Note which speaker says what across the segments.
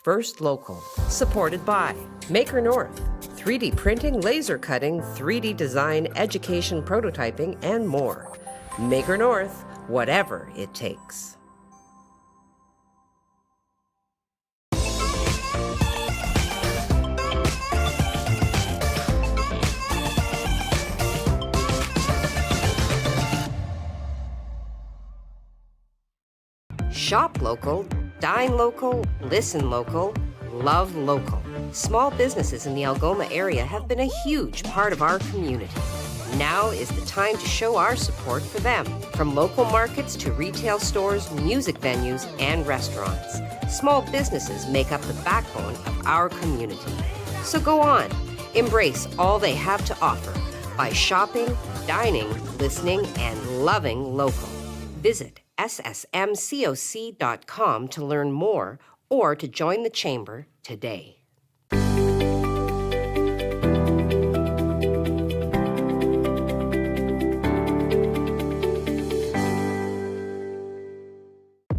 Speaker 1: First Local, supported by Maker North, 3D printing, laser cutting, 3D design, education, prototyping, and more. Maker North, whatever it takes. Shop local, dine local, listen local, love local. Small businesses in the Algoma area have been a huge part of our community. Now is the time to show our support for them. From local markets to retail stores, music venues, and restaurants. Small businesses make up the backbone of our community. So go on, embrace all they have to offer by shopping, dining, listening, and loving local. Visit ssmcoc.com to learn more or to join the chamber today.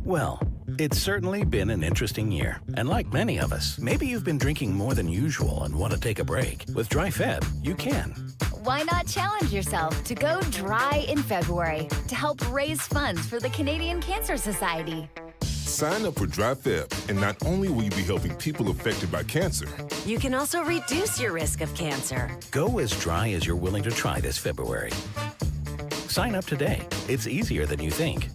Speaker 2: Well, it's certainly been an interesting year. And like many of us, maybe you've been drinking more than usual and want to take a break. With Dry Feb, you can.
Speaker 3: Why not challenge yourself to go dry in February to help raise funds for the Canadian Cancer Society?
Speaker 4: Sign up for Dry Feb, and not only will you be helping people affected by cancer,
Speaker 5: you can also reduce your risk of cancer.
Speaker 2: Go as dry as you're willing to try this February. Sign up today. It's easier than you think.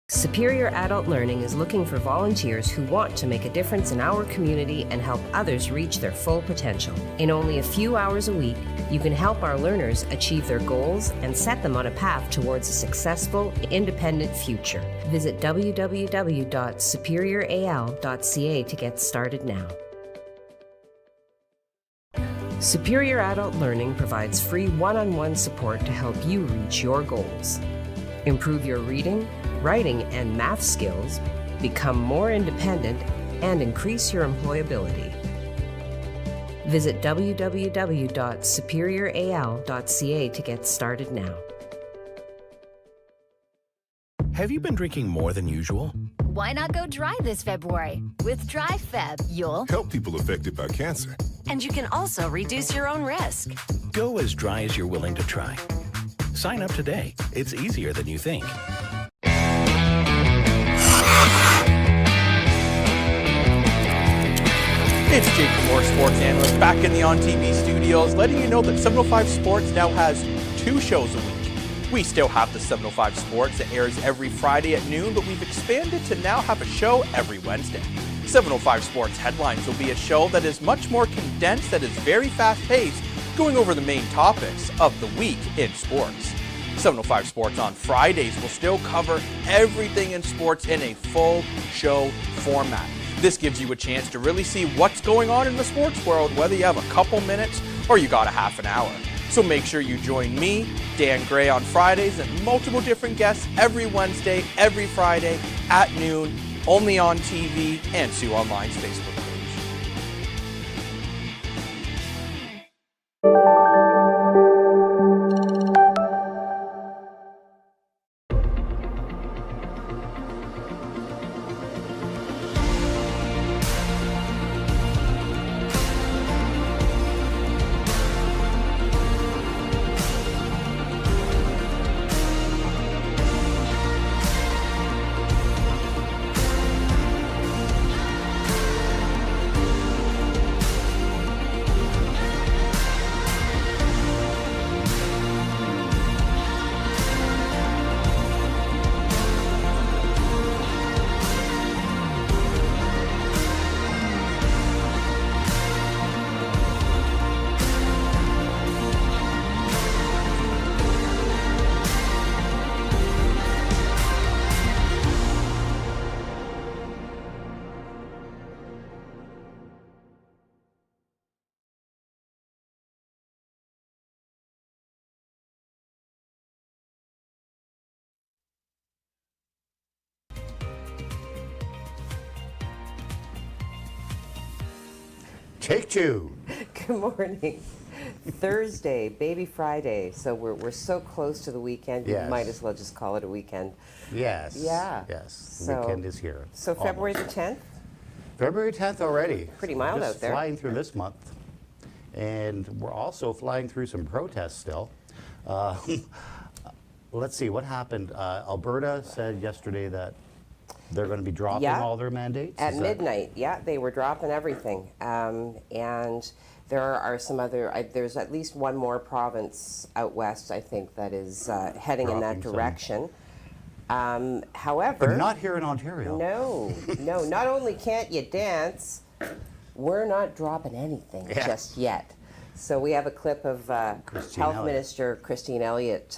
Speaker 1: Superior Adult Learning is looking for volunteers who want to make a difference in our community and help others reach their full potential. In only a few hours a week, you can help our learners achieve their goals and set them on a path towards a successful, independent future. Visit www.superioral.ca to get started now. Superior Adult Learning provides free one-on-one support to help you reach your goals. Improve your reading, writing, and math skills, become more independent, and increase your employability. Visit www.superioral.ca to get started now.
Speaker 2: Have you been drinking more than usual?
Speaker 3: Why not go dry this February? With Dry Feb, you'll
Speaker 4: help people affected by cancer.
Speaker 5: And you can also reduce your own risk.
Speaker 2: Go as dry as you're willing to try. Sign up today. It's easier than you think.
Speaker 6: It's Jake Moore, sports analyst, back in the On TV studios, letting you know that 705 Sports now has 2 shows a week. We still have the 705 Sports that airs every Friday at noon, but we've expanded to now have a show every Wednesday. 705 Sports Headlines will be a show that is much more condensed, that is very fast-paced, going over the main topics of the week in sports. 705 Sports on Fridays will still cover everything in sports in a full show format. This gives you a chance to really see what's going on in the sports world, whether you have a couple minutes or you got a half an hour. So make sure you join me, Dan Gray, on Fridays and multiple different guests every Wednesday, every Friday at noon, only on TV and Sioux Online's Facebook page.
Speaker 7: Take two.
Speaker 1: Good morning. Thursday, Baby Friday. So we're so close to the weekend.
Speaker 7: Yes.
Speaker 1: You might as well just call it a weekend.
Speaker 7: Yes.
Speaker 1: Yeah.
Speaker 7: Yes. The
Speaker 1: So-
Speaker 7: weekend is here.
Speaker 1: So February the
Speaker 7: Almost.
Speaker 1: 10th.
Speaker 7: February 10th already.
Speaker 1: Pretty mild
Speaker 7: Just
Speaker 1: out there.
Speaker 7: Flying through this month. And we're also flying through some protests still. Let's see, what happened? Alberta said yesterday that they're going to be dropping
Speaker 1: Yeah.
Speaker 7: all their mandates.
Speaker 1: At
Speaker 7: Is that-
Speaker 1: midnight, yeah, they were dropping everything. And there are some other, there's at least one more province out west, I think, that is heading in that
Speaker 7: Dropping some.
Speaker 1: direction. However,
Speaker 7: But not here in Ontario.
Speaker 1: no, not only can't you dance, we're not dropping anything
Speaker 7: Yeah.
Speaker 1: just yet. So we have a clip of
Speaker 7: Christine
Speaker 1: Health
Speaker 7: Elliott.
Speaker 1: Minister Christine Elliott,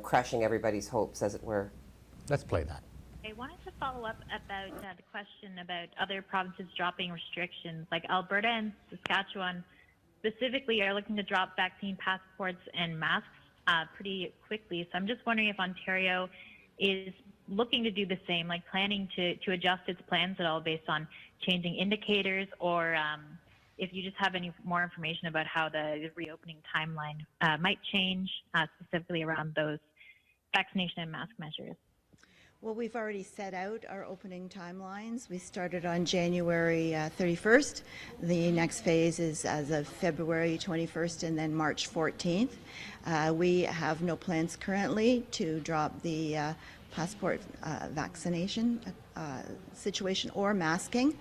Speaker 1: crushing everybody's hopes, as it were.
Speaker 7: Let's play that.
Speaker 8: I wanted to follow up about the question about other provinces dropping restrictions. Like Alberta and Saskatchewan specifically are looking to drop vaccine passports and masks pretty quickly. So I'm just wondering if Ontario is looking to do the same, like planning to adjust its plans at all based on changing indicators, or if you just have any more information about how the reopening timeline might change, specifically around those vaccination and mask measures.
Speaker 9: Well, we've already set out our opening timelines. We started on January 31st. The next phase is as of February 21st and then March 14th. We have no plans currently to drop the passport vaccination situation or masking.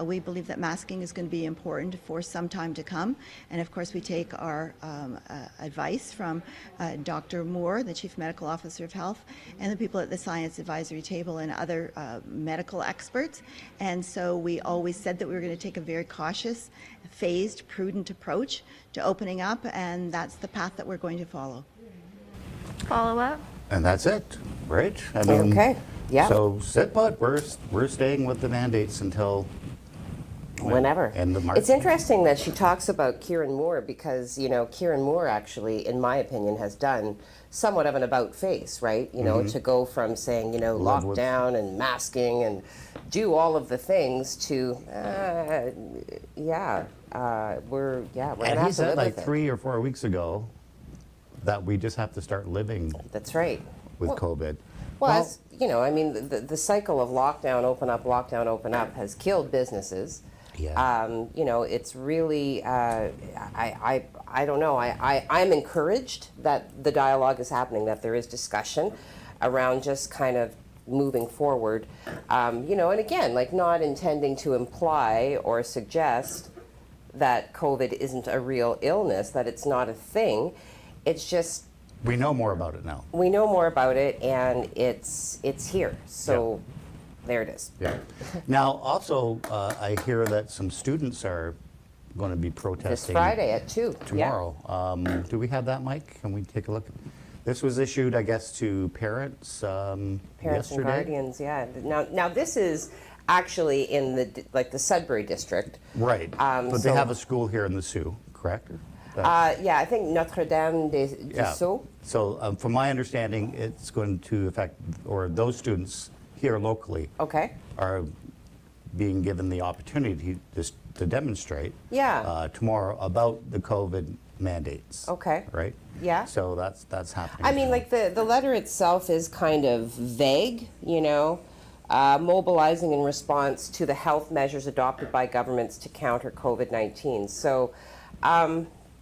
Speaker 9: We believe that masking is going to be important for some time to come. And of course, we take our advice from Dr. Moore, the Chief Medical Officer of Health, and the people at the Science Advisory Table and other medical experts. And so we always said that we were going to take a very cautious, phased, prudent approach to opening up, and that's the path that we're going to follow.
Speaker 8: Follow up?
Speaker 7: And that's it, right? I mean,
Speaker 1: Okay, yeah.
Speaker 7: So sit put. We're staying with the mandates until
Speaker 1: Whenever.
Speaker 7: end of March.
Speaker 1: It's interesting that she talks about Kieran Moore because, Kieran Moore actually, in my opinion, has done somewhat of an about face, right? To go from saying,
Speaker 7: Live with-
Speaker 1: lockdown and masking and do all of the things to, we're going to
Speaker 7: And
Speaker 1: have
Speaker 7: he
Speaker 1: to
Speaker 7: said
Speaker 1: live
Speaker 7: like
Speaker 1: with it.
Speaker 7: 3 or 4 weeks ago that we just have to start living
Speaker 1: That's right.
Speaker 7: with COVID.
Speaker 1: Well, as, the cycle of lockdown, open up has killed businesses.
Speaker 7: Yeah.
Speaker 1: It's really, I don't know. I'm encouraged that the dialogue is happening, that there is discussion around just kind of moving forward. And again, like not intending to imply or suggest that COVID isn't a real illness, that it's not a thing. It's just,
Speaker 7: We know more about it now.
Speaker 1: we know more about it, and it's here. So there it is.
Speaker 7: Yeah. Now, also, I hear that some students are going to be protesting
Speaker 1: This Friday at 2.
Speaker 7: tomorrow. Do we have that, Mike? Can we take a look? This was issued, I guess, to parents
Speaker 1: Parents
Speaker 7: yesterday.
Speaker 1: and guardians, yeah. Now this is actually in the Sudbury district.
Speaker 7: Right. But they
Speaker 1: so-
Speaker 7: have a school here in the Sioux, correct?
Speaker 1: I think Notre Dame des Sceaux.
Speaker 7: So from my understanding, it's going to affect, or those students here locally
Speaker 1: Okay.
Speaker 7: are being given the opportunity to demonstrate
Speaker 1: Yeah.
Speaker 7: tomorrow about the COVID mandates.
Speaker 1: Okay.
Speaker 7: Right?
Speaker 1: Yeah.
Speaker 7: So that's happening.
Speaker 1: I mean, like the letter itself is kind of vague, mobilizing in response to the health measures adopted by governments to counter COVID-19. So,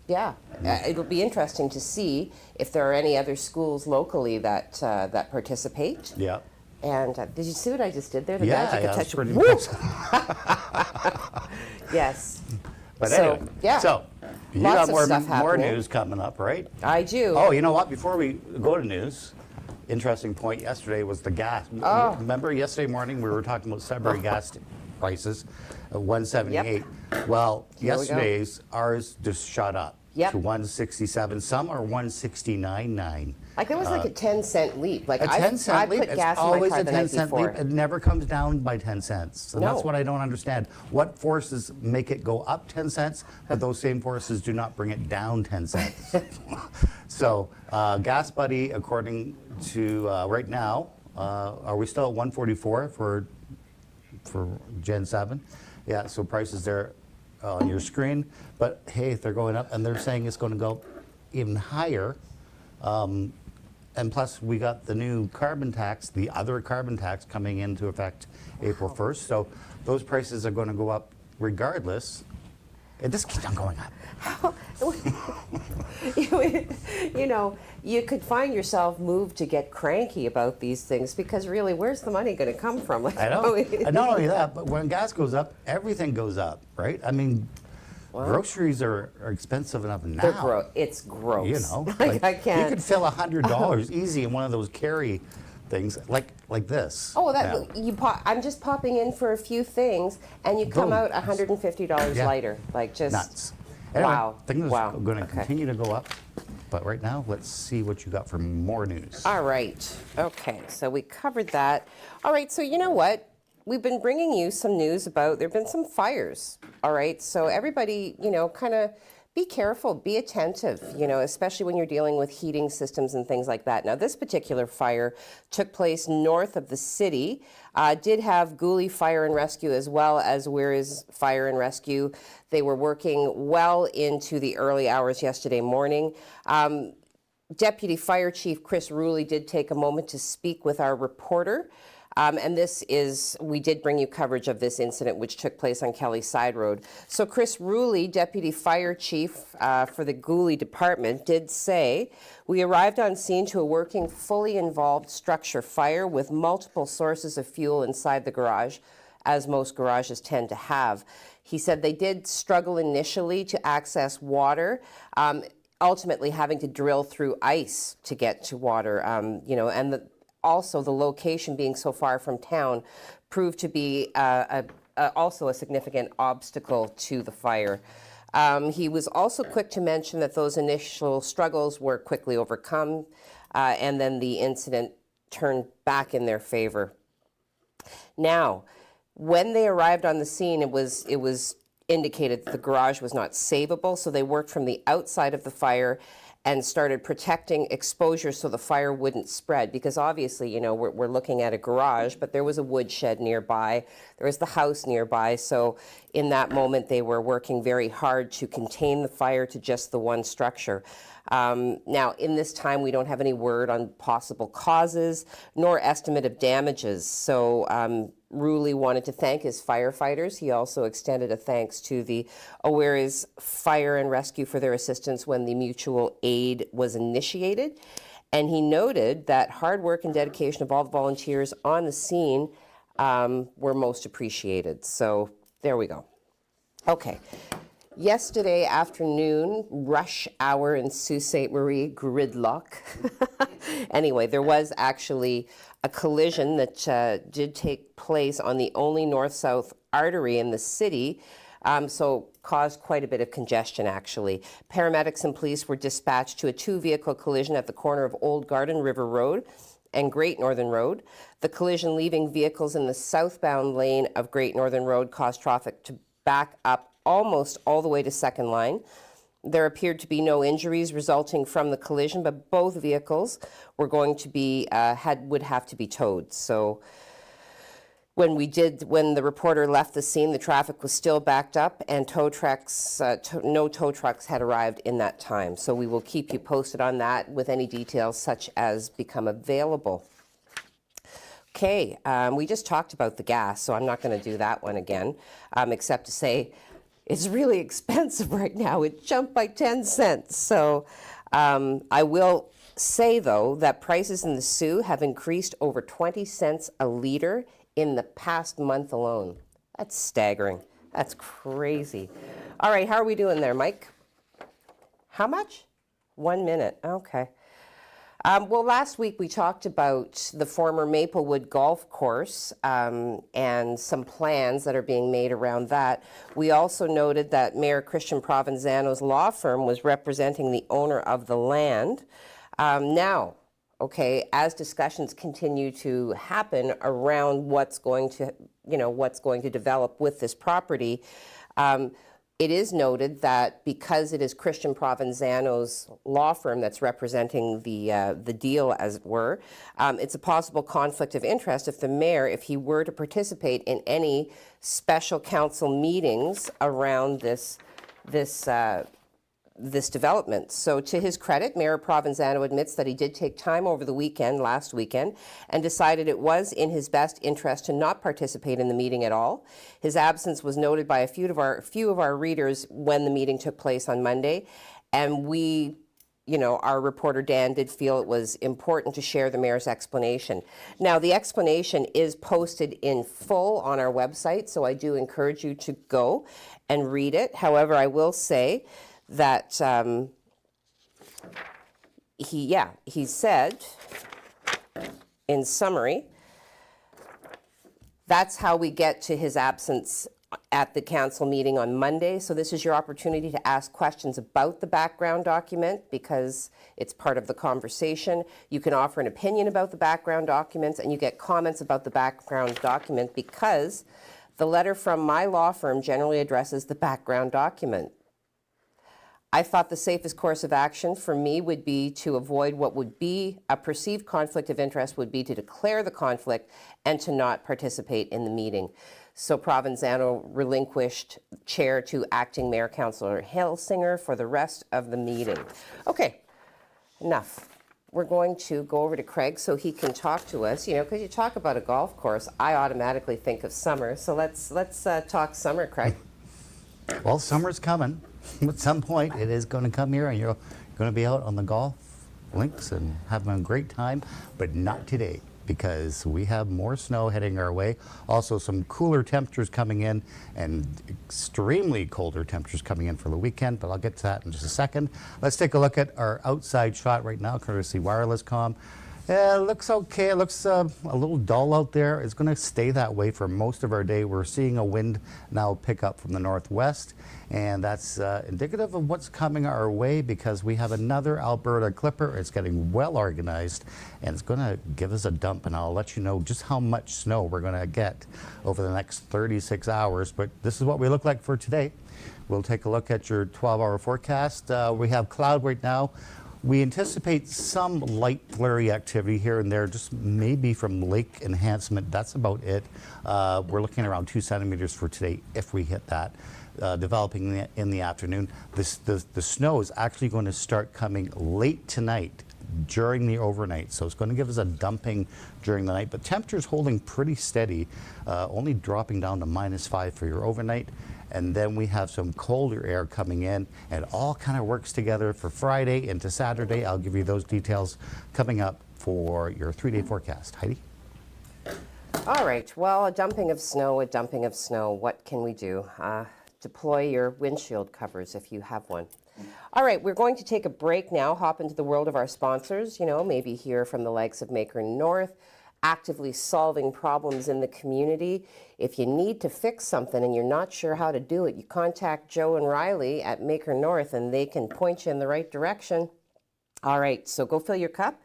Speaker 1: it'll be interesting to see if there are any other schools locally that that participate.
Speaker 7: Yeah.
Speaker 1: And did you see what I just did there? The
Speaker 7: Yeah,
Speaker 1: magic of
Speaker 7: that's
Speaker 1: touch.
Speaker 7: pretty
Speaker 1: Woo!
Speaker 7: impressive.
Speaker 1: Yes.
Speaker 7: But
Speaker 1: So,
Speaker 7: anyway,
Speaker 1: yeah.
Speaker 7: so you
Speaker 1: Lots
Speaker 7: got
Speaker 1: of
Speaker 7: more
Speaker 1: stuff happening.
Speaker 7: news coming up, right?
Speaker 1: I do.
Speaker 7: Oh, you know what? Before we go to news, interesting point yesterday was the gas.
Speaker 1: Oh.
Speaker 7: Remember yesterday morning we were talking about Sudbury gas prices at 178. Well,
Speaker 1: Here we go.
Speaker 7: yesterday's ours just shot up
Speaker 1: Yep.
Speaker 7: to 167. Some are 169.9.
Speaker 1: Like it was like a 10-cent leap. Like
Speaker 7: A 10-cent
Speaker 1: I
Speaker 7: leap.
Speaker 1: put
Speaker 7: It's
Speaker 1: gas in my
Speaker 7: always
Speaker 1: car
Speaker 7: a
Speaker 1: the night
Speaker 7: 10-cent
Speaker 1: before.
Speaker 7: leap. It never comes down by 10 cents. And that's
Speaker 1: No.
Speaker 7: what I don't understand. What forces make it go up 10 cents, but those same forces do not bring it down 10 cents? So, Gas Buddy, according to right now, are we still at 144 for Gen 7? Yeah, so prices there on your screen. But hey, they're going up, and they're saying it's going to go even higher. And plus, we got the new carbon tax, the other carbon tax coming into effect April 1st. So those prices are going to go up regardless. It just keeps on going up.
Speaker 1: You know, you could find yourself moved to get cranky about these things because really, where's the money going to come from? Like,
Speaker 7: I know. And not only that, but when gas goes up, everything goes up, right? I mean, groceries are expensive enough now.
Speaker 1: It's gross.
Speaker 7: You know,
Speaker 1: like, I can't.
Speaker 7: You could fill $100 easy in one of those carry things, like this.
Speaker 1: Oh, I'm just popping in for a few things, and you come out $150 lighter. Like just
Speaker 7: nuts. Anyway,
Speaker 1: wow.
Speaker 7: Things are going to continue to go up. But right now, let's see what you got for more news.
Speaker 1: All right. Okay. So we covered that. All right. So you know what? We've been bringing you some news about, there have been some fires, all right? So everybody, you know, kind of be careful, be attentive, you know, especially when you're dealing with heating systems and things like that. Now, this particular fire took place north of the city, did have Gooley Fire and Rescue as well as Where Is Fire and Rescue. They were working well into the early hours yesterday morning. Deputy Fire Chief Chris Ruley did take a moment to speak with our reporter. And we did bring you coverage of this incident, which took place on Kelly Side Road. So Chris Ruley, Deputy Fire Chief for the Gooley Department, did say, we arrived on scene to a working, fully involved structure fire with multiple sources of fuel inside the garage, as most garages tend to have. He said they did struggle initially to access water, ultimately having to drill through ice to get to water, you know, and also the location being so far from town proved to be also a significant obstacle to the fire. He was also quick to mention that those initial struggles were quickly overcome, and then the incident turned back in their favor. Now, when they arrived on the scene, it was indicated that the garage was not savable, so they worked from the outside of the fire and started protecting exposure so the fire wouldn't spread. Because obviously, you know, we're looking at a garage, but there was a woodshed nearby. There was the house nearby. So in that moment, they were working very hard to contain the fire to just the one structure. Now, in this time, we don't have any word on possible causes nor estimate of damages. So Ruley wanted to thank his firefighters. He also extended a thanks to the Aware's Fire and Rescue for their assistance when the mutual aid was initiated. And he noted that hard work and dedication of all the volunteers on the scene were most appreciated. So there we go. Okay. Yesterday afternoon, rush hour in Sault Ste. Marie, gridlock. Anyway, there was actually a collision that did take place on the only north-south artery in the city, so caused quite a bit of congestion, actually. Paramedics and police were dispatched to a two-vehicle collision at the corner of Old Garden River Road and Great Northern Road. The collision leaving vehicles in the southbound lane of Great Northern Road caused traffic to back up almost all the way to Second Line. There appeared to be no injuries resulting from the collision, but both vehicles were going to be would have to be towed. So when the reporter left the scene, the traffic was still backed up, and no tow trucks had arrived in that time. So we will keep you posted on that with any details such as become available. Okay, we just talked about the gas, so I'm not going to do that one again, except to say it's really expensive right now. It jumped by 10 cents. So I will say, though, that prices in the Soo have increased over 20 cents a litre in the past month alone. That's staggering. That's crazy. All right, how are we doing there, Mike? How much? 1 minute. Okay. Well, last week we talked about the former Maplewood Golf Course and some plans that are being made around that. We also noted that Mayor Christian Provenzano's law firm was representing the owner of the land. Now, okay, as discussions continue to happen around what's going to develop with this property, It is noted that because it is Christian Provenzano's law firm that's representing the deal, as it were, it's a possible conflict of interest if the mayor, if he were to participate in any special council meetings around this development. So to his credit, Mayor Provenzano admits that he did take time over the weekend, last weekend, and decided it was in his best interest to not participate in the meeting at all. His absence was noted by a few of our readers when the meeting took place on Monday, and we, our reporter Dan did feel it was important to share the mayor's explanation. Now, the explanation is posted in full on our website, so I do encourage you to go and read it. However, I will say that he said, in summary, that's how we get to his absence at the council meeting on Monday. So this is your opportunity to ask questions about the background document because it's part of the conversation. You can offer an opinion about the background documents, and you get comments about the background document because the letter from my law firm generally addresses the background document. I thought the safest course of action for me would be to avoid what would be a perceived conflict of interest, would be to declare the conflict and to not participate in the meeting. So Provenzano relinquished chair to acting Mayor Councillor Helsinger for the rest of the meeting. Okay, enough. We're going to go over to Craig so he can talk to us. Because you talk about a golf course, I automatically think of summer. So let's talk summer, Craig.
Speaker 7: Well, summer's coming. At some point, it is going to come here, and you're going to be out on the golf links and having a great time, but not today because we have more snow heading our way. Also, some cooler temperatures coming in and extremely colder temperatures coming in for the weekend, but I'll get to that in just a second. Let's take a look at our outside shot right now, courtesy Wireless Comm. Yeah, it looks okay. It looks a little dull out there. It's going to stay that way for most of our day. We're seeing a wind now pick up from the northwest, and that's indicative of what's coming our way because we have another Alberta clipper. It's getting well organized, and it's going to give us a dump, and I'll let you know just how much snow we're going to get over the next 36 hours. But this is what we look like for today. We'll take a look at your 12-hour forecast. We have cloud right now. We anticipate some light flurry activity here and there, just maybe from lake enhancement. That's about it. We're looking at around 2 centimeters for today if we hit that. Developing in the afternoon. The snow is actually going to start coming late tonight during the overnight. So it's going to give us a dumping during the night, but temperatures holding pretty steady, only dropping down to -5 for your overnight. And then we have some colder air coming in, and it all kind of works together for Friday into Saturday. I'll give you those details coming up for your 3-day forecast. Heidi?
Speaker 1: All right, well, a dumping of snow. What can we do? Deploy your windshield covers if you have one. All right, we're going to take a break now, hop into the world of our sponsors, maybe hear from the likes of Maker North, actively solving problems in the community. If you need to fix something and you're not sure how to do it, you contact Joe and Riley at Maker North and they can point you in the right direction. All right, so go fill your cup.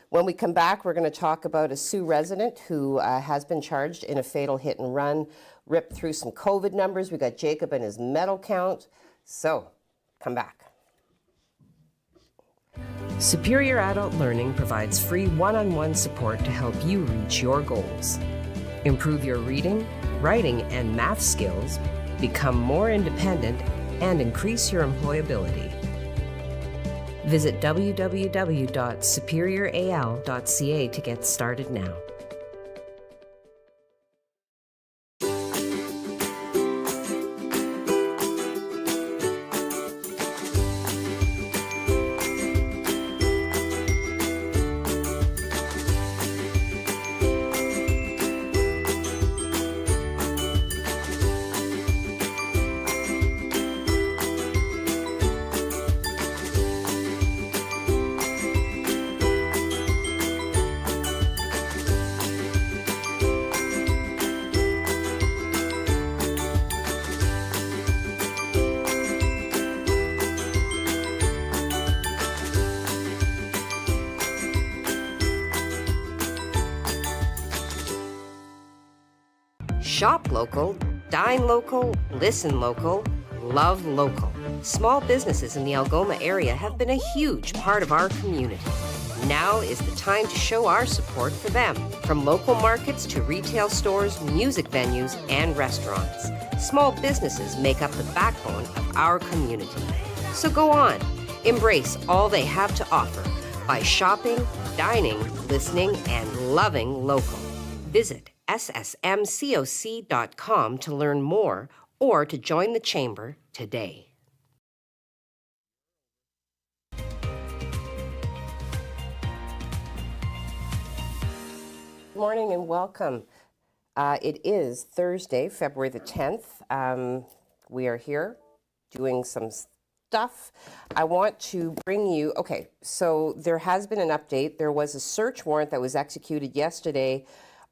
Speaker 1: When we come back, we're going to talk about a Sioux resident who has been charged in a fatal hit and run, ripped through some COVID numbers. We got Jacob and his medal count. So, come back.
Speaker 10: Superior Adult Learning provides free one-on-one support to help you reach your goals. Improve your reading, writing, and math skills, become more independent, and increase your employability. Visit www.superioral.ca to get started now.
Speaker 1: Shop local, dine local, listen local, love local. Small businesses in the Algoma area have been a huge part of our community. Now is the time to show our support for them. From local markets to retail stores, music venues, and restaurants, small businesses make up the backbone of our community. So go on, embrace all they have to offer by shopping, dining, listening, and loving local. Visit ssmcoc.com to learn more or to join the chamber today. Good morning and welcome. It is Thursday, February the 10th. We are here doing some stuff. I want to bring you, okay, so there has been an update. There was a search warrant that was executed yesterday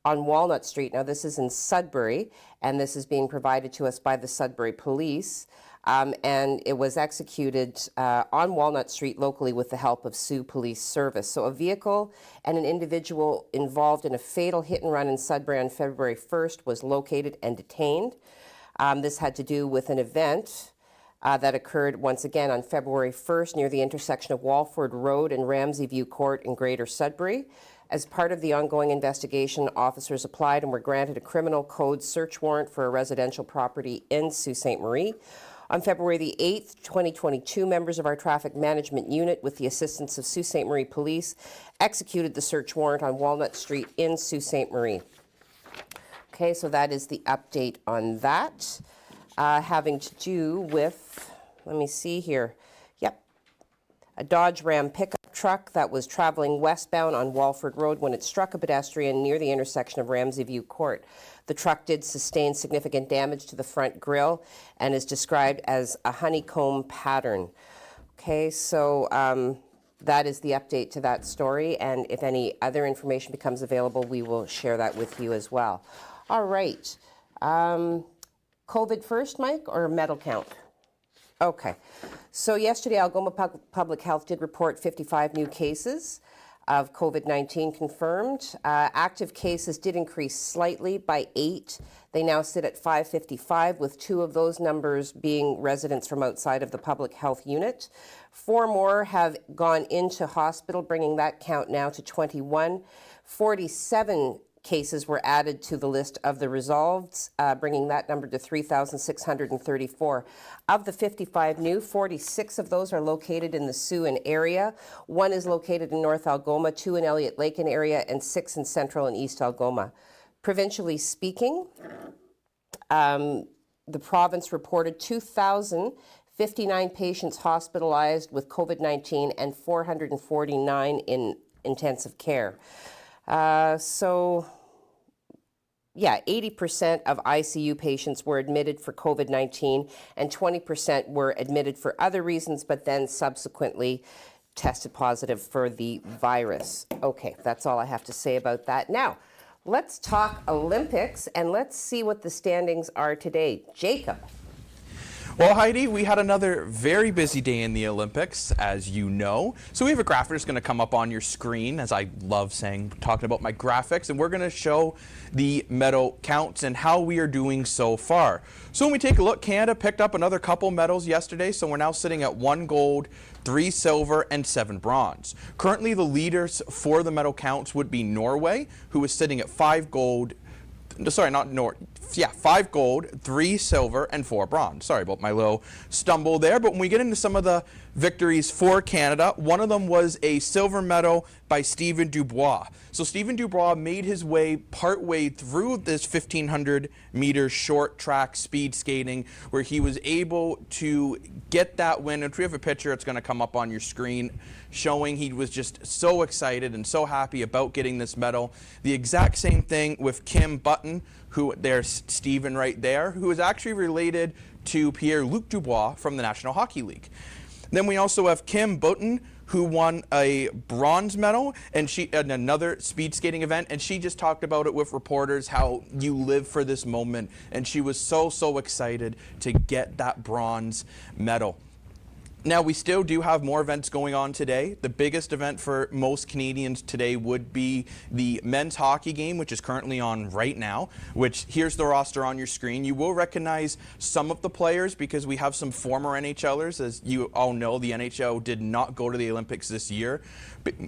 Speaker 1: on Walnut Street. Now this is in Sudbury, and this is being provided to us by the Sudbury Police. And it was executed on Walnut Street locally with the help of Sioux Police Service. So a vehicle and an individual involved in a fatal hit and run in Sudbury on February 1st was located and detained. This had to do with an event that occurred once again on February 1st near the intersection of Walford Road and Ramsey View Court in Greater Sudbury. As part of the ongoing investigation, officers applied and were granted a criminal code search warrant for a residential property in Sault Ste. Marie. On February the 8th, 2022, members of our traffic management unit, with the assistance of Sault Ste. Marie Police, executed the search warrant on Walnut Street in Sault Ste. Marie. Okay, so that is the update on that. Having to do with, let me see here. Yep, a Dodge Ram pickup truck that was traveling westbound on Walford Road when it struck a pedestrian near the intersection of Ramsey View Court. The truck did sustain significant damage to the front grille and is described as a honeycomb pattern. Okay, so that is the update to that story, and if any other information becomes available, we will share that with you as well. All right. COVID first, Mike, or medal count? Okay. So yesterday, Algoma Public Health did report 55 new cases of COVID-19 confirmed. Active cases did increase slightly by 8. They now sit at 555, with 2 of those numbers being residents from outside of the public health unit. 4 more have gone into hospital, bringing that count now to 21. 47 cases were added to the list of the resolved, bringing that number to 3,634. Of the 55 new, 46 of those are located in the Siouxan area. 1 is located in North Algoma, 2 in Elliott-Laken area, and 6 in Central and East Algoma. Provincially speaking, the province reported 2,059 patients hospitalized with COVID-19 and 449 in intensive care. Yeah, 80% of ICU patients were admitted for COVID-19 and 20% were admitted for other reasons, but then subsequently tested positive for the virus. Okay, that's all I have to say about that. Now, let's talk Olympics and let's see what the standings are today. Jacob.
Speaker 6: Well, Heidi, we had another very busy day in the Olympics, as you know. So we have a graphic that's going to come up on your screen, as I love saying, talking about my graphics, and we're going to show the medal counts and how we are doing so far. So when we take a look, Canada picked up another couple medals yesterday, so we're now sitting at 1 gold, 3 silver, and 7 bronze. Currently, the leaders for the medal counts would be Norway, who is sitting at 5 gold, sorry, not Norway. Yeah, 5 gold, 3 silver, and 4 bronze. Sorry about my little stumble there, but when we get into some of the victories for Canada, one of them was a silver medal by Stephen Dubois. So Stephen Dubois made his way partway through this 1,500 meter short track speed skating, where he was able to get that win. And if we have a picture, it's going to come up on your screen, showing he was just so excited and so happy about getting this medal. The exact same thing with Kim Button, who there's Stephen right there, who is actually related to Pierre-Luc Dubois from the National Hockey League. Then we also have Kim Button, who won a bronze medal and she at another speed skating event, and she just talked about it with reporters, how you live for this moment, and she was so excited to get that bronze medal. Now, we still do have more events going on today. The biggest event for most Canadians today would be the men's hockey game, which is currently on right now, which here's the roster on your screen. You will recognize some of the players because we have some former NHLers. As you all know, the NHL did not go to the Olympics this year,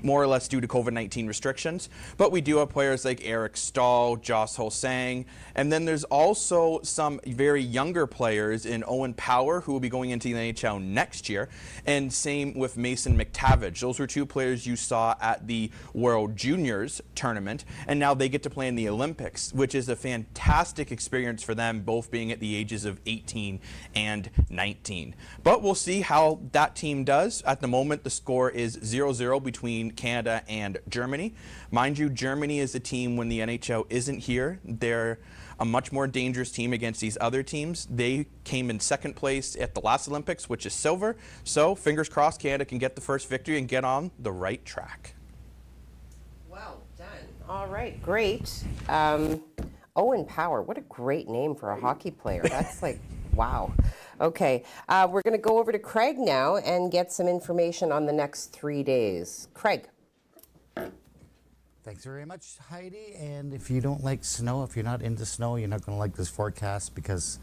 Speaker 6: more or less due to COVID-19 restrictions. But we do have players like Eric Stahl, Joss Ho-Sang, and then there's also some very younger players in Owen Power who will be going into the NHL next year. And same with Mason McTavish. Those were two players you saw at the World Juniors tournament, and now they get to play in the Olympics, which is a fantastic experience for them, both being at the ages of 18 and 19. But we'll see how that team does. At the moment, the score is 0-0 between Canada and Germany. Mind you, Germany is a team when the NHL isn't here. They're a much more dangerous team against these other teams. They came in second place at the last Olympics, which is silver. So fingers crossed Canada can get the first victory and get on the right track.
Speaker 1: Well done. All right, great. Owen Power, what a great name for a hockey player. That's like, wow. Okay, we're going to go over to Craig now and get some information on the next 3 days. Craig.
Speaker 7: Thanks very much, Heidi. And if you don't like snow, if you're not into snow, you're not going to like this forecast because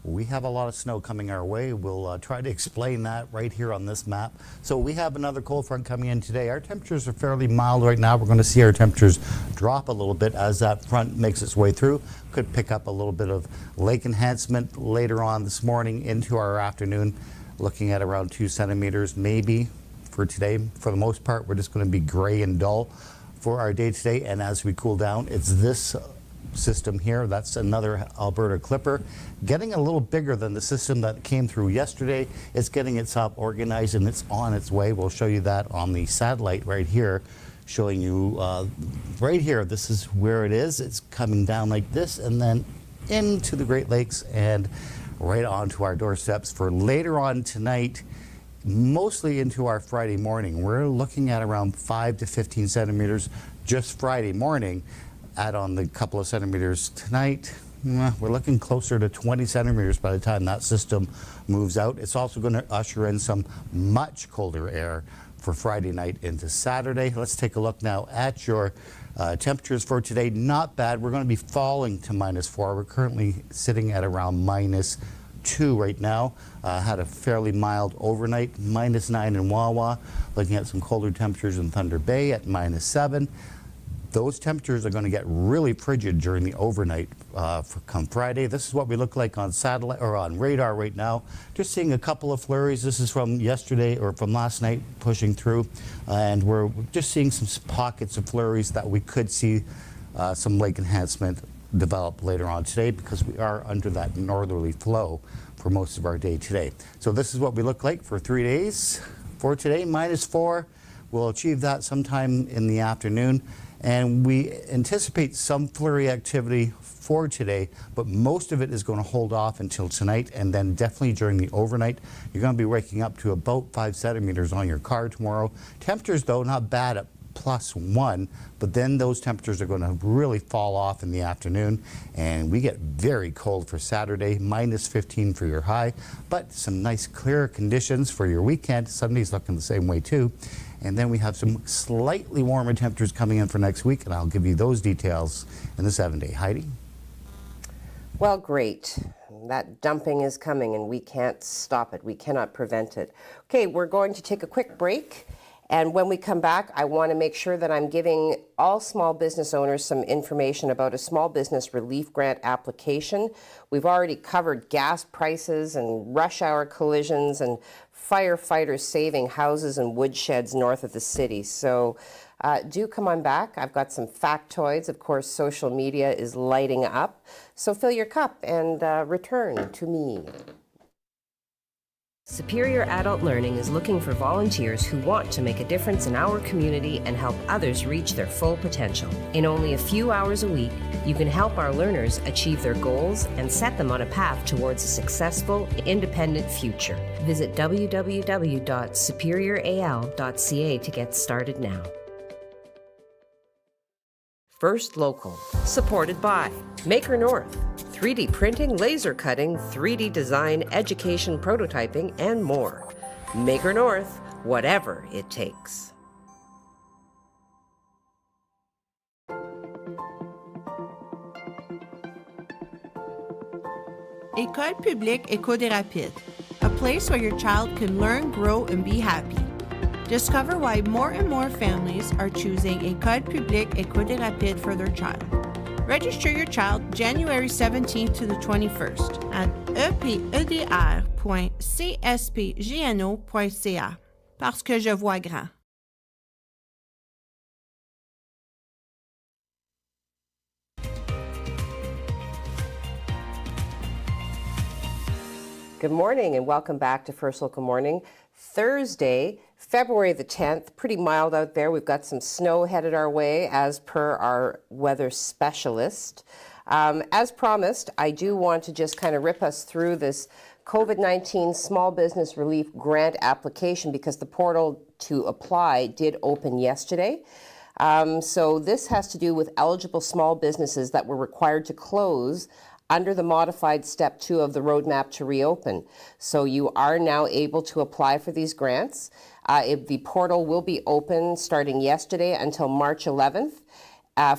Speaker 7: we have a lot of snow coming our way. We'll try to explain that right here on this map. So we have another cold front coming in today. Our temperatures are fairly mild right now. We're going to see our temperatures drop a little bit as that front makes its way through. Could pick up a little bit of lake enhancement later on this morning into our afternoon, looking at around 2 centimeters maybe for today. For the most part, we're just going to be gray and dull for our day today, and as we cool down, it's this system here. That's another Alberta Clipper, getting a little bigger than the system that came through yesterday. It's getting itself organized and it's on its way. We'll show you that on the satellite right here, showing you right here. This is where it is. It's coming down like this and then into the Great Lakes and right onto our doorsteps for later on tonight, mostly into our Friday morning. We're looking at around 5 to 15 centimeters just Friday morning. Add on the couple of centimeters tonight, we're looking closer to 20 centimeters by the time that system moves out. It's also going to usher in some much colder air for Friday night into Saturday. Let's take a look now at your temperatures for today. Not bad. We're going to be falling to -4. We're currently sitting at around -2 right now. Had a fairly mild overnight, -9 in Wawa. Looking at some colder temperatures in Thunder Bay at -7. Those temperatures are going to get really frigid during the overnight for come Friday. This is what we look like on satellite or on radar right now. Just seeing a couple of flurries. This is from yesterday or from last night pushing through, and we're just seeing some pockets of flurries that we could see some lake enhancement develop later on today because we are under that northerly flow for most of our day today. So this is what we look like for 3 days. For today, -4. We'll achieve that sometime in the afternoon. And we anticipate some flurry activity for today, but most of it is going to hold off until tonight, and then definitely during the overnight. You're going to be waking up to about 5 centimeters on your car tomorrow. Temperatures, though, not bad at +1, but then those temperatures are going to really fall off in the afternoon, and we get very cold for Saturday, -15 for your high, but some nice clear conditions for your weekend. Sunday's looking the same way, too. And then we have some slightly warmer temperatures coming in for next week, and I'll give you those details in the 7-day. Heidi?
Speaker 1: Well, great. That dumping is coming, and we can't stop it. We cannot prevent it. Okay, we're going to take a quick break. And when we come back, I want to make sure that I'm giving all small business owners some information about a small business relief grant application. We've already covered gas prices and rush hour collisions and firefighters saving houses and woodsheds north of the city. So do come on back. I've got some factoids. Of course, social media is lighting up. So fill your cup and return to me.
Speaker 10: Superior Adult Learning is looking for volunteers who want to make a difference in our community and help others reach their full potential. In only a few hours a week, you can help our learners achieve their goals and set them on a path towards a successful, independent future. Visit www.superioral.ca to get started now. First Local, supported by Maker North, 3D printing, laser cutting, 3D design, education, prototyping, and more.
Speaker 1: Maker North, whatever it takes.
Speaker 11: École publique Éco des Rapides, a place where your child can learn, grow, and be happy. Discover why more and more families are choosing École publique Éco des Rapides for their child. Register your child January 17th to the 21st at epedr.cspgno.ca. Parce que je vois grand.
Speaker 1: Good morning and welcome back to First Local Morning. Thursday, February the 10th, pretty mild out there. We've got some snow headed our way as per our weather specialist. As promised, I do want to just kind of rip us through this COVID-19 Small Business Relief Grant application because the portal to apply did open yesterday. So this has to do with eligible small businesses that were required to close under the modified Step 2 of the Roadmap to Reopen. So you are now able to apply for these grants. The portal will be open starting yesterday until March 11th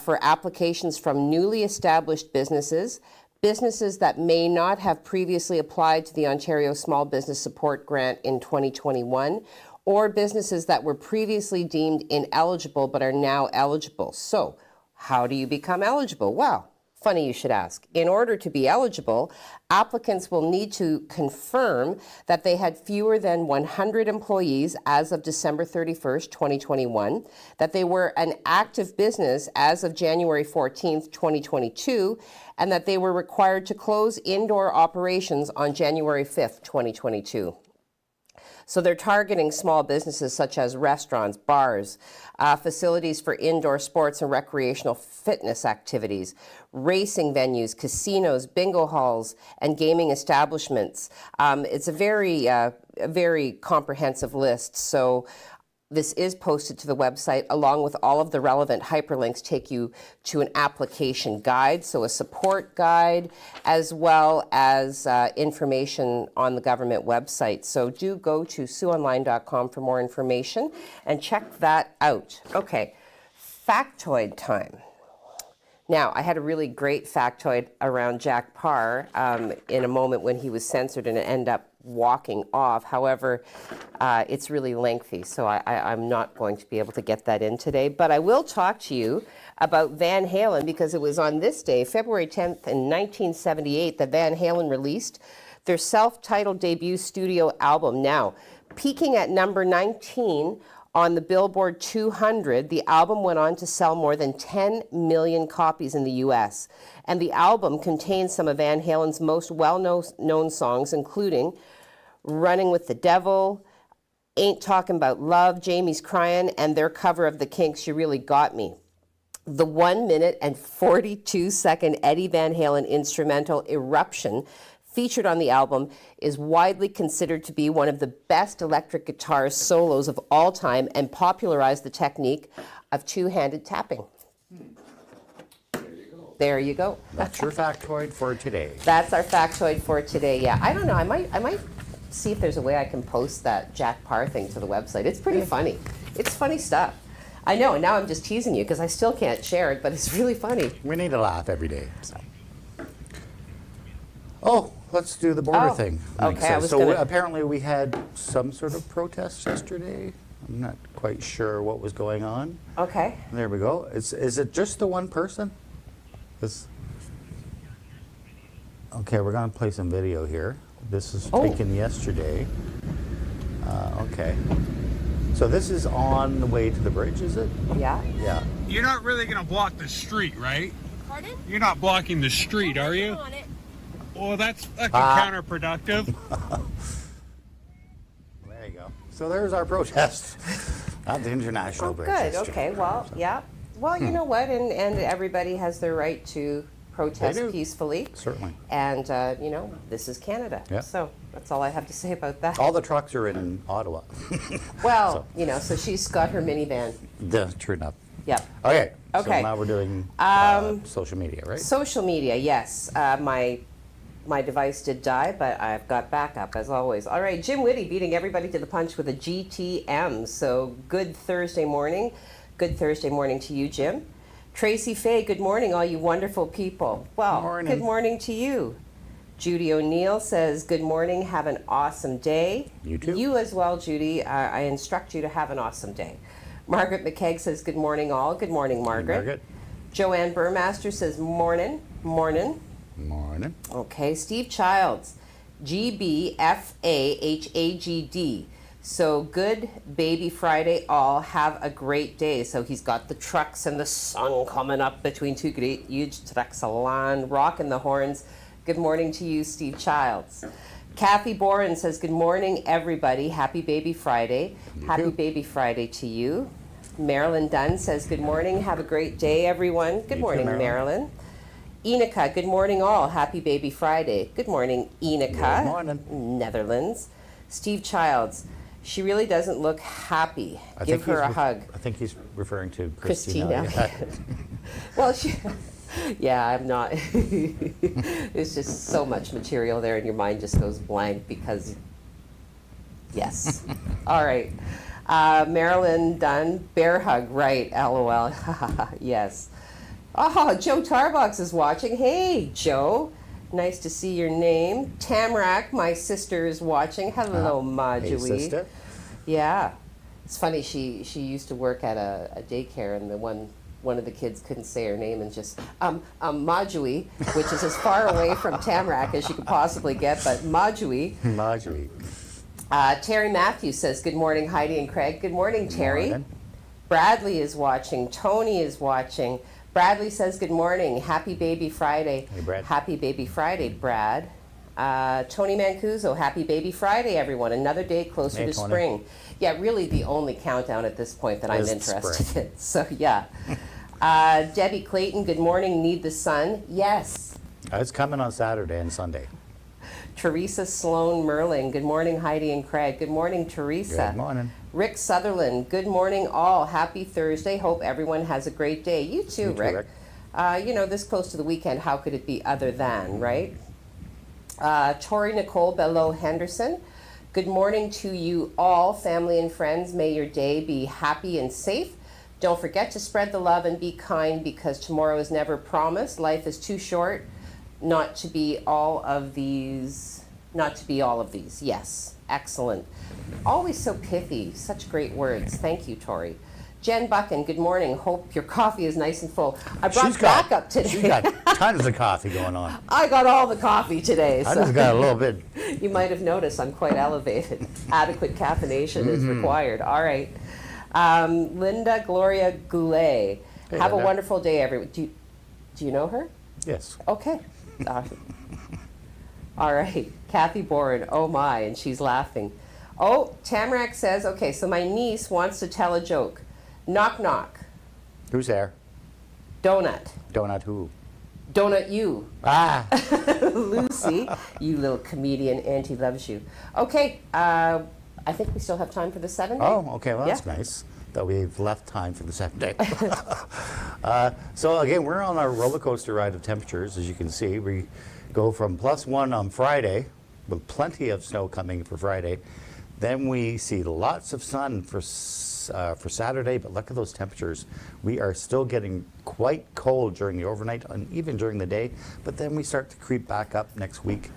Speaker 1: for applications from newly established businesses, businesses that may not have previously applied to the Ontario Small Business Support Grant in 2021, or businesses that were previously deemed ineligible but are now eligible. So how do you become eligible? Well, funny you should ask. In order to be eligible, applicants will need to confirm that they had fewer than 100 employees as of December 31st, 2021, that they were an active business as of January 14th, 2022, and that they were required to close indoor operations on January 5th, 2022. So they're targeting small businesses such as restaurants, bars, facilities for indoor sports and recreational fitness activities, racing venues, casinos, bingo halls, and gaming establishments. It's a very comprehensive list. So this is posted to the website along with all of the relevant hyperlinks take you to an application guide, so a support guide, as well as information on the government website. So do go to sueonline.com for more information and check that out. Okay, factoid time. Now, I had a really great factoid around Jack Parr in a moment when he was censored and it ended up walking off. However, it's really lengthy, so I'm not going to be able to get that in today. But I will talk to you about Van Halen because it was on this day, February 10th in 1978, that Van Halen released their self-titled debut studio album. Now, peaking at number 19 on the Billboard 200, the album went on to sell more than 10 million copies in the US. And the album contains some of Van Halen's most well-known songs, including Running with the Devil, Ain't Talking About Love, Jamie's Crying, and their cover of The Kinks' You Really Got Me. The 1 minute and 42-second Eddie Van Halen instrumental Eruption featured on the album is widely considered to be one of the best electric guitar solos of all time and popularized the technique of two-handed tapping. There you go.
Speaker 7: That's your factoid for today.
Speaker 1: That's our factoid for today, yeah. I don't know, I might see if there's a way I can post that Jack Parr thing to the website. It's pretty funny. It's funny stuff. I know, and now I'm just teasing you because I still can't share it, but it's really funny.
Speaker 7: We need to laugh every day. So. Oh, let's do the border thing.
Speaker 1: Okay,
Speaker 7: apparently we had some sort of protest yesterday. I'm not quite sure what was going on.
Speaker 1: Okay.
Speaker 7: There we go. Is it just the one person? Okay, we're going to play some video here. This is taken yesterday. Okay. So this is on the way to the bridge, is it?
Speaker 1: Yeah.
Speaker 7: Yeah.
Speaker 12: You're not really going to block the street, right?
Speaker 13: Pardon?
Speaker 12: You're not blocking the street, are you? Well, that's counterproductive.
Speaker 7: There you go. So there's our protest at the International Bridge.
Speaker 1: Good.
Speaker 7: Yesterday.
Speaker 1: Okay. Well, yeah. Well, you know what? And everybody has their right to protest peacefully.
Speaker 7: Certainly.
Speaker 1: And, this is Canada.
Speaker 7: Yeah.
Speaker 1: So that's all I have to say about that.
Speaker 7: All the trucks are in Ottawa.
Speaker 1: Well, so she's got her minivan.
Speaker 7: True enough.
Speaker 1: Yep.
Speaker 7: Okay.
Speaker 1: Okay.
Speaker 7: So now we're doing social media, right?
Speaker 1: Social media, yes. My
Speaker 10: My device did die, but I've got backup as always. All right, Jim Whitty beating everybody to the punch with a GTM. So good Thursday morning. Good Thursday morning to you, Jim. Tracy Fay, good morning, all you wonderful people. Well, good morning to you. Judy O'Neill says, good morning, have an awesome day.
Speaker 7: You too.
Speaker 10: You as well, Judy. I instruct you to have an awesome day. Margaret McKegg says, good morning, all. Good morning, Margaret.
Speaker 7: Hey, Margaret.
Speaker 10: Joanne Burmaster says, morning. Morning.
Speaker 7: Morning.
Speaker 10: Okay, Steve Childs, GBFAHAGD. So good baby Friday, all. Have a great day. So he's got the trucks and the sun coming up between two great huge trucks of land, rocking the horns. Good morning to you, Steve Childs. Kathy Boren says, good morning, everybody. Happy baby Friday. Happy baby Friday to you. Marilyn Dunn says, good morning. Have a great day, everyone. Good morning, Marilyn. Enica, good morning, all. Happy baby Friday. Good morning, Enica.
Speaker 7: Good morning.
Speaker 10: Netherlands. Steve Childs, she really doesn't look happy. Give her a hug.
Speaker 7: I think he's referring to Christina.
Speaker 10: Well, yeah, I'm not. There's just so much material there, and your mind just goes blank because, yes. All right. Marilyn Dunn, bear hug, right, LOL. Yes. Oh, Joe Tarbox is watching. Hey, Joe. Nice to see your name. Tamarack, my sister, is watching. Hello, Marjorie.
Speaker 7: Hey, sister.
Speaker 10: Yeah. It's funny, she used to work at a daycare, and one of the kids couldn't say her name and just, Marjorie, which is as far away from Tamarack as you could possibly get, but Marjorie.
Speaker 7: Marjorie.
Speaker 10: Terry Matthews says, good morning, Heidi and Craig. Good morning, Terry.
Speaker 7: Morning.
Speaker 10: Bradley is watching. Tony is watching. Bradley says, good morning. Happy baby Friday.
Speaker 7: Hey, Brad.
Speaker 10: Happy baby Friday, Brad. Tony Mancuso, happy baby Friday, everyone. Another day closer to
Speaker 7: Tony.
Speaker 10: spring. Yeah, really the only countdown at this point that I'm interested in. So, yeah. Debbie Clayton, good morning. Need the sun? Yes.
Speaker 7: It's coming on Saturday and Sunday.
Speaker 10: Teresa Sloan Merling, good morning, Heidi and Craig. Good morning, Teresa.
Speaker 7: Good morning.
Speaker 10: Rick Sutherland, good morning, all. Happy Thursday. Hope everyone has a great day. You too, Rick. You know, this close to the weekend, how could it be other than, right? Tori Nicole Bello Henderson, good morning to you all, family and friends. May your day be happy and safe. Don't forget to spread the love and be kind, because tomorrow is never promised. Life is too short not to be all of these. Yes, excellent. Always so pithy, such great words. Thank you, Tori. Jen Buchan, good morning. Hope your coffee is nice and full. I brought backup today.
Speaker 7: She's got tons of coffee going on.
Speaker 10: I got all the coffee today.
Speaker 7: I just got a little bit.
Speaker 10: You might have noticed I'm quite elevated. Adequate caffeination is required. All right. Linda Gloria Goulet.
Speaker 7: Hey,
Speaker 10: have
Speaker 7: Linda.
Speaker 10: a wonderful day, everyone. Do you know her?
Speaker 7: Yes.
Speaker 10: Okay. All right. Kathy Boren. Oh, my. And she's laughing. Oh, Tamarack says, okay, so my niece wants to tell a joke. Knock, knock.
Speaker 7: Who's there?
Speaker 10: Donut.
Speaker 7: Donut who?
Speaker 10: Donut you.
Speaker 7: Ah.
Speaker 10: Lucy, you little comedian. Auntie loves you. Okay. I think we still have time for the 7 day.
Speaker 7: Oh, okay. Well, that's
Speaker 10: Yeah.
Speaker 7: nice that we've left time for the 7 day. So again, we're on our roller coaster ride of temperatures. As you can see, we go from +1 on Friday with plenty of snow coming for Friday. Then we see lots of sun for Saturday, but look at those temperatures. We are still getting quite cold during the overnight and even during the day, but then we start to creep back up next week.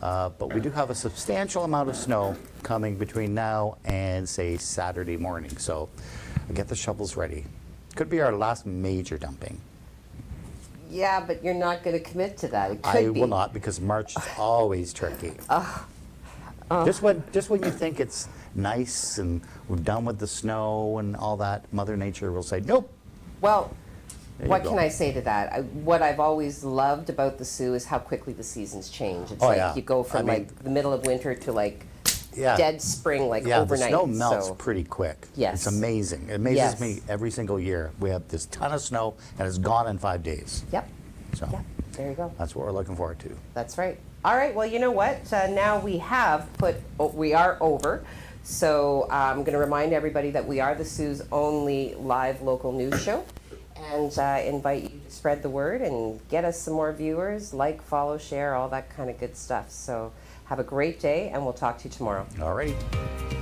Speaker 7: But we do have a substantial amount of snow coming between now and, say, Saturday morning. So get the shovels ready. Could be our last major dumping.
Speaker 10: Yeah, but you're not going to commit to that. It could
Speaker 7: I
Speaker 10: be.
Speaker 7: will not, because March is always tricky. Just when you think it's nice and we're done with the snow and all that, Mother Nature will say, nope.
Speaker 10: Well,
Speaker 7: There you
Speaker 10: what
Speaker 7: go.
Speaker 10: can I say to that? What I've always loved about the Sioux is how quickly the seasons change. It's
Speaker 7: Oh,
Speaker 10: like
Speaker 7: yeah.
Speaker 10: you go from
Speaker 7: I mean-
Speaker 10: like the middle of winter to like
Speaker 7: Yeah.
Speaker 10: dead spring, like
Speaker 7: Yeah,
Speaker 10: overnight.
Speaker 7: the snow melts
Speaker 10: so.
Speaker 7: pretty quick.
Speaker 10: Yes.
Speaker 7: It's amazing. It amazes
Speaker 10: Yes.
Speaker 7: me every single year. We have this ton of snow and it's gone in 5 days.
Speaker 10: Yep.
Speaker 7: So
Speaker 10: Yep. There you go.
Speaker 7: that's what we're looking forward to.
Speaker 10: That's right. All right. Well, you know what? Now we are over. So I'm going to remind everybody that we are the Sioux's only live local news show, and invite you to spread the word and get us some more viewers, like, follow, share, all that kind of good stuff. So have a great day, and we'll talk to you tomorrow.
Speaker 7: All right.